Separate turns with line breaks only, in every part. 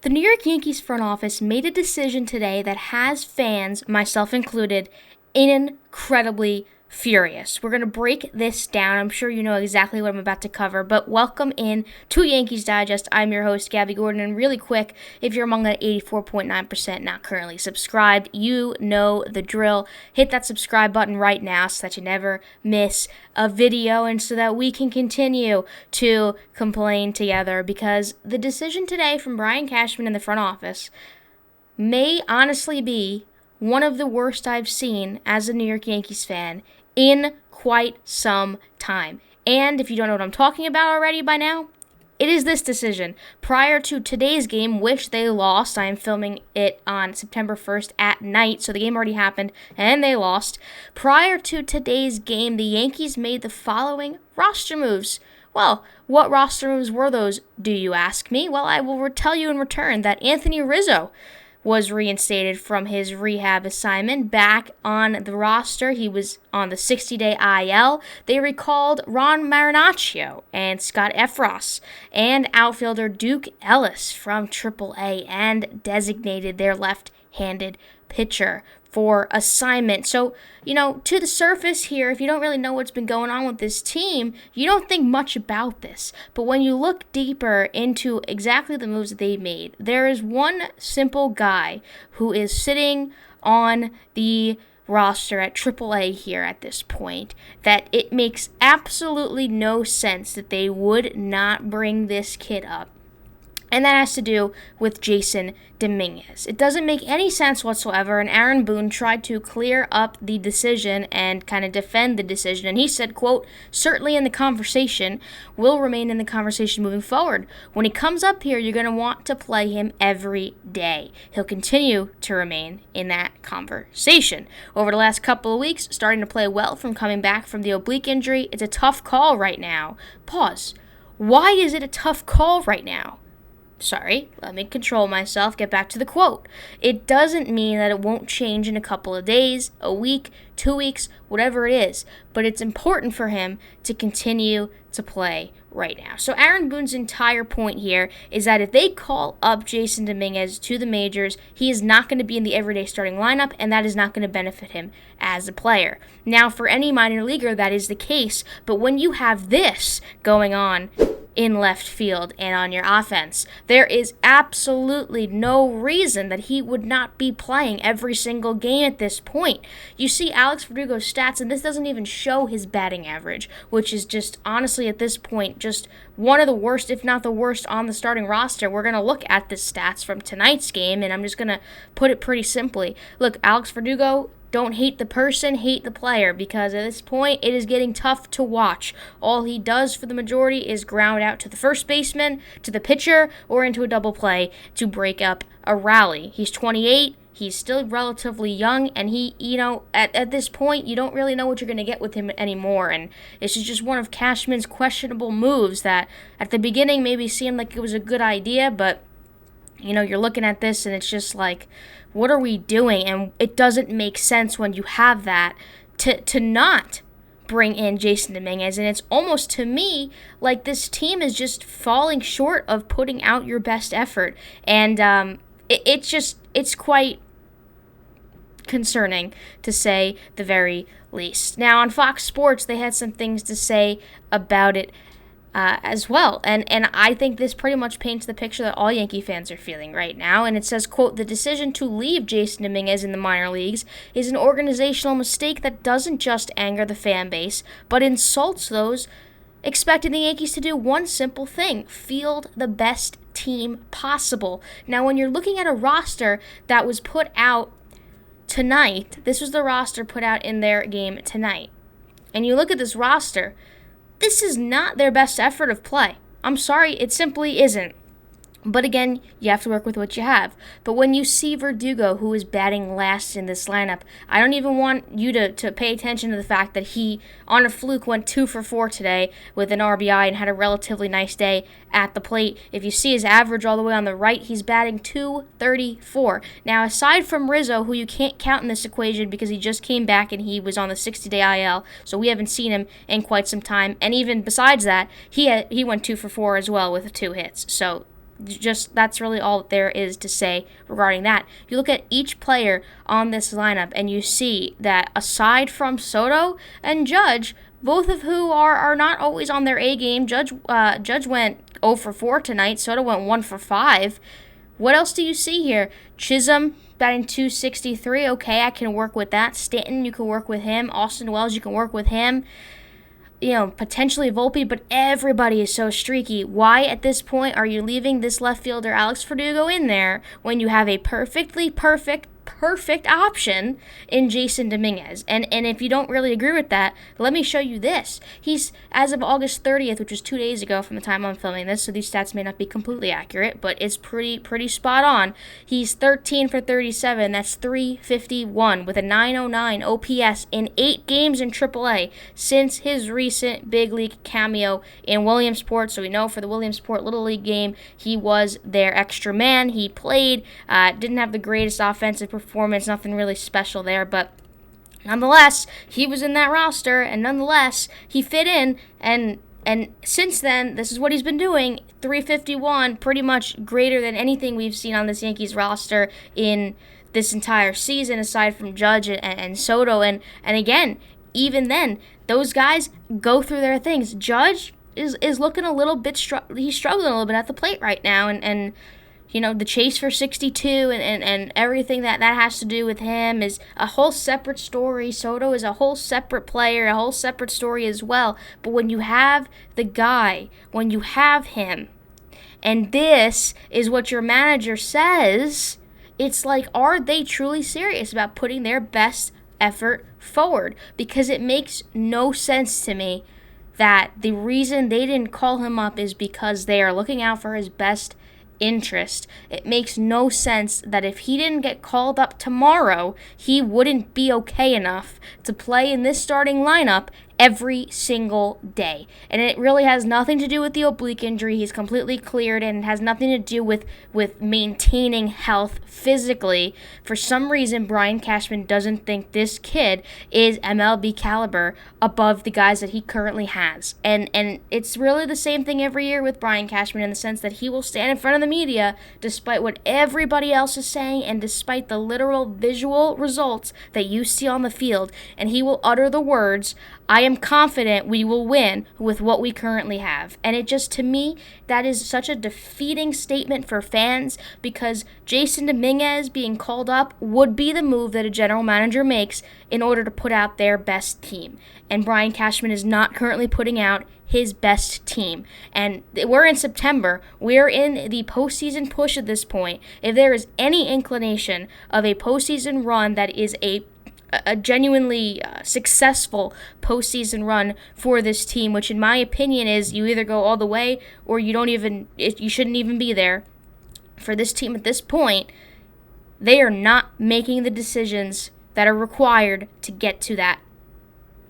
The New York Yankees front office made a decision today that has fans, myself included, incredibly furious. We're going to break this down. I'm sure you know exactly what I'm about to cover, but welcome in to Yankees Digest. I'm your host, Gabby Gordon, and really quick, if you're among that 84.9% not currently subscribed, you know the drill. Hit that subscribe button right now so that you never miss a video and so that we can continue to complain together, because the decision today from Brian Cashman in the front office may honestly be one of the worst I've seen as a New York Yankees fan in quite some time. And if you don't know what I'm talking about already by now, it is this decision. Prior to today's game, which they lost, I am filming it on September 1st at night, so the game already happened, and they lost. Prior to today's game, the Yankees made the following roster moves. Well, what roster moves were those, do you ask me? Well, I will tell you in return that Anthony Rizzo was reinstated from his rehab assignment back on the roster. He was on the 60-day IL. They recalled Ron Marinaccio and Scott Effross and outfielder Duke Ellis from AAA and designated their left-handed pitcher for assignment. So, to the surface here, if you don't really know what's been going on with this team, you don't think much about this. But when you look deeper into exactly the moves that they made, there is one simple guy who is sitting on the roster at AAA here at this point that it makes absolutely no sense that they would not bring this kid up. And that has to do with Jasson Dominguez. It doesn't make any sense whatsoever, and Aaron Boone tried to clear up the decision and kind of defend the decision. And he said, quote, certainly in the conversation, will remain in the conversation moving forward. When he comes up here, you're going to want to play him every day. He'll continue to remain in that conversation. Over the last couple of weeks, starting to play well from coming back from the oblique injury. It's a tough call right now. Pause. Why is it a tough call right now? Sorry, let me control myself, get back to the quote. It doesn't mean that it won't change in a couple of days, a week, 2 weeks, whatever it is, but it's important for him to continue to play right now. So Aaron Boone's entire point here is that if they call up Jasson Dominguez to the majors, he is not going to be in the everyday starting lineup, and that is not going to benefit him as a player. Now, for any minor leaguer, that is the case, but when you have this going on in left field and on your offense, there is absolutely no reason that he would not be playing every single game at this point. You see Alex Verdugo's stats, and this doesn't even show his batting average, which is just, honestly, at this point, just one of the worst, if not the worst, on the starting roster. We're going to look at the stats from tonight's game, and I'm just going to put it pretty simply. Look, Alex Verdugo, don't hate the person, hate the player, because at this point, it is getting tough to watch. All he does for the majority is ground out to the first baseman, to the pitcher, or into a double play to break up a rally. He's 28. He's still relatively young, and he, at this point, you don't really know what you're going to get with him anymore, and this is just one of Cashman's questionable moves that at the beginning maybe seemed like it was a good idea, but you're looking at this and it's just like, what are we doing? And it doesn't make sense when you have that to not bring in Jasson Dominguez. And it's almost, to me, like this team is just falling short of putting out your best effort. And it's quite concerning, to say the very least. Now, on Fox Sports, they had some things to say about it as well. And I think this pretty much paints the picture that all Yankee fans are feeling right now. And it says, quote, the decision to leave Jasson Dominguez in the minor leagues is an organizational mistake that doesn't just anger the fan base, but insults those expecting the Yankees to do one simple thing: field the best team possible. Now, when you're looking at a roster that was put out tonight, this was the roster put out in their game tonight, and you look at this roster, this is not their best effort of play. I'm sorry, it simply isn't. But again, you have to work with what you have. But when you see Verdugo, who is batting last in this lineup, I don't even want you to pay attention to the fact that he, on a fluke, went 2 for 4 today with an RBI and had a relatively nice day at the plate. If you see his average all the way on the right, he's batting .234. Now, aside from Rizzo, who you can't count in this equation because he just came back and he was on the 60-day IL, so we haven't seen him in quite some time. And even besides that, he went 2 for 4 as well with 2 hits. So Just that's really all there is to say regarding that. You look at each player on this lineup and you see that aside from Soto and Judge, both of who are not always on their A game. Judge went 0 for 4 tonight. Soto went 1 for 5. What else do you see here? Chisholm batting .263. Okay, I can work with that. Stanton, you can work with him. Austin Wells, you can work with him. Potentially Volpe, but everybody is so streaky. Why at this point are you leaving this left fielder Alex Verdugo in there when you have a perfect option in Jasson Dominguez? And if you don't really agree with that, let me show you this. He's, as of August 30th, which was 2 days ago from the time I'm filming this, so these stats may not be completely accurate, but it's pretty spot on. He's 13 for 37. That's .351 with a .909 OPS in 8 games in AAA since his recent big league cameo in Williamsport. So we know for the Williamsport Little League game, he was their extra man. He played, didn't have the greatest offensive performance, nothing really special there, but nonetheless, he was in that roster, and nonetheless, he fit in, and since then, this is what he's been doing, .351, pretty much greater than anything we've seen on this Yankees roster in this entire season, aside from Judge and Soto, and again, even then, those guys go through their things. Judge is looking a little bit, he's struggling a little bit at the plate right now, and the chase for 62 and everything that has to do with him is a whole separate story. Soto is a whole separate player, a whole separate story as well. But when you have the guy, when you have him, and this is what your manager says, it's like, are they truly serious about putting their best effort forward? Because it makes no sense to me that the reason they didn't call him up is because they are looking out for his best interest. It makes no sense that if he didn't get called up tomorrow, he wouldn't be okay enough to play in this starting lineup every single day. And it really has nothing to do with the oblique injury. He's completely cleared, and it has nothing to do with maintaining health physically. For some reason, Brian Cashman doesn't think this kid is MLB caliber above the guys that he currently has. And it's really the same thing every year with Brian Cashman, in the sense that he will stand in front of the media despite what everybody else is saying and despite the literal visual results that you see on the field, and he will utter the words, "I am confident we will win with what we currently have." And it just, to me, that is such a defeating statement for fans, because Jasson Dominguez being called up would be the move that a general manager makes in order to put out their best team. And Brian Cashman is not currently putting out his best team. And we're in September. We're in the postseason push at this point. If there is any inclination of a postseason run that is a genuinely successful postseason run for this team, which in my opinion is you either go all the way or you shouldn't even be there. For this team at this point, they are not making the decisions that are required to get to that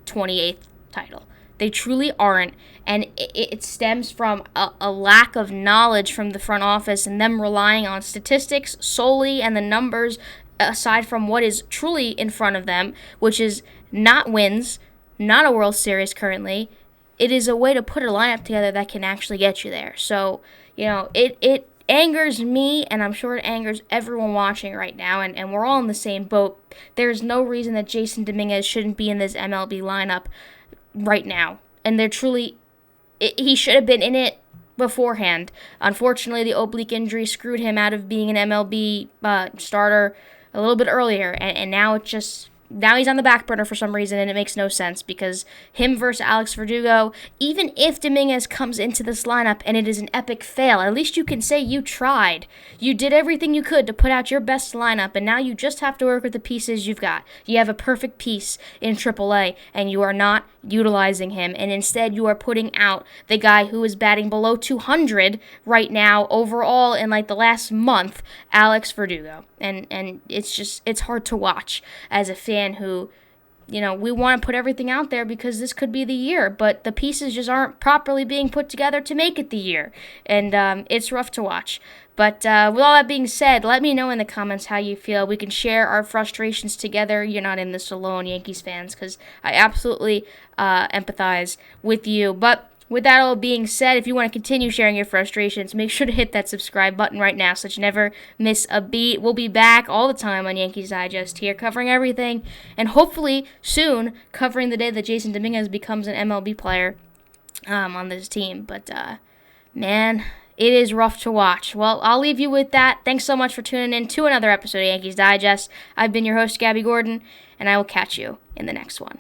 28th title. They truly aren't, and it stems from a lack of knowledge from the front office and them relying on statistics solely and the numbers aside from what is truly in front of them, which is not wins, not a World Series currently. It is a way to put a lineup together that can actually get you there. So, it angers me, and I'm sure it angers everyone watching right now, and we're all in the same boat. There's no reason that Jasson Dominguez shouldn't be in this MLB lineup right now. And he should have been in it beforehand. Unfortunately, the oblique injury screwed him out of being an MLB starter a little bit earlier, and now he's on the back burner for some reason, and it makes no sense, because him versus Alex Verdugo, even if Dominguez comes into this lineup and it is an epic fail, at least you can say you tried. You did everything you could to put out your best lineup, and now you just have to work with the pieces you've got. You have a perfect piece in AAA, and you are not utilizing him, and instead you are putting out the guy who is batting below 200 right now overall in like the last month, Alex Verdugo. And it's hard to watch as a fan who, we want to put everything out there because this could be the year, but the pieces just aren't properly being put together to make it the year. And it's rough to watch. But with all that being said, let me know in the comments how you feel. We can share our frustrations together. You're not in this alone, Yankees fans, because I absolutely empathize with you. But With that all being said, if you want to continue sharing your frustrations, make sure to hit that subscribe button right now so that you never miss a beat. We'll be back all the time on Yankees Digest here, covering everything, and hopefully soon covering the day that Jasson Dominguez becomes an MLB player on this team. But, man, it is rough to watch. Well, I'll leave you with that. Thanks so much for tuning in to another episode of Yankees Digest. I've been your host, Gabby Gordon, and I will catch you in the next one.